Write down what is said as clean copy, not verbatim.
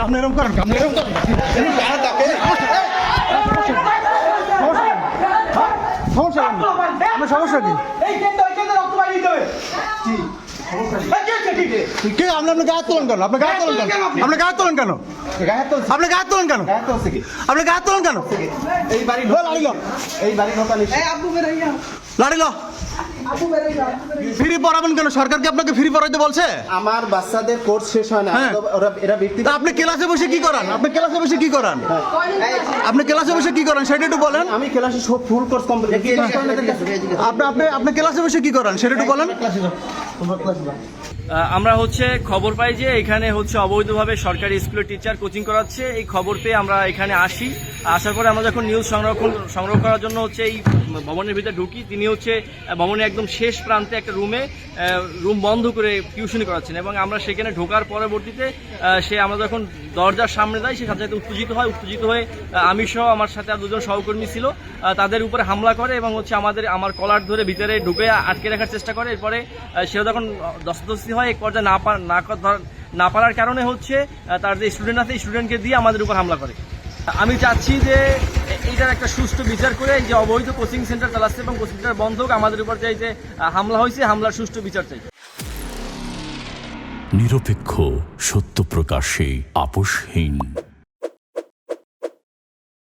আপনি এরকম করেন, আপনি এরকম করেন, সমস্যা আপনার সমস্যা কি? কে আপনি আপনার গায়ে তোলেন কেন? আপনার গায়ে তোলেন কেন? আপনার গায়ে তোলেন কেন? আপনি গায়ে তোলেন কেন? আপনি গায়ে তোলেন কেন? এই বাড়ি লাড়ি লো ফ্রি পড়াবেন কেন? সরকার কি আপনাকে ফ্রি পড়াইতে বলছে? আমার বাচ্চাদের কোর্স শেষ হয় না, এরা ব্যক্তিগত। আপনি ক্লাসে বসে কি করান? আপনি ক্লাসে বসে কি করান? আপনি ক্লাসে বসে কি করেন সেটা একটু বলেন। আমি ক্লাসে সব ফুল কোর্স কমপ্লিট। আপনি ক্লাসে বসে কি করেন সেটা একটু বলেন। আমরা হচ্ছে খবর পাই যে এখানে হচ্ছে অবৈধভাবে সরকারি স্কুলের টিচার কোচিং করাচ্ছে। এই খবর পেয়ে আমরা এখানে আসি। আসার পরে আমরা যখন নিউজ সংগ্রহ করার জন্য হচ্ছে এই ভবনের ভিতরে ঢুকি, তিনি হচ্ছে ভবনের একদম শেষ প্রান্তে একটা রুম বন্ধ করে টিউশনি করাচ্ছেন এবং আমরা সেখানে ঢোকার পরবর্তীতে আমরা যখন দরজার সামনে যাই, সে সাথে সাথে উত্তেজিত হয়ে আমি সহ আমার সাথে আর দুজন সহকর্মী ছিল, তাদের উপরে হামলা করে এবং হচ্ছে আমার কলার ধরে ভিতরে ঢুকে আটকে রাখার চেষ্টা করে। এরপরে সেটা যখন দস্তাদস্তি হয়, এক পর্যায়ে না পারার কারণে হচ্ছে তার যে স্টুডেন্ট আছে, স্টুডেন্টকে দিয়ে আমাদের উপর হামলা করে। আমি চাচ্ছি যে এইটার একটা সুষ্ঠু বিচার করে, যে অবৈধ কোচিং সেন্টার চালাচ্ছে এবং কোচিং সেন্টার বন্ধ হোক, আমাদের উপর যে হামলা হয়েছে, হামলার সুষ্ঠু বিচার চাই। নিরপেক্ষ, সত্য প্রকাশে আপোষহীন।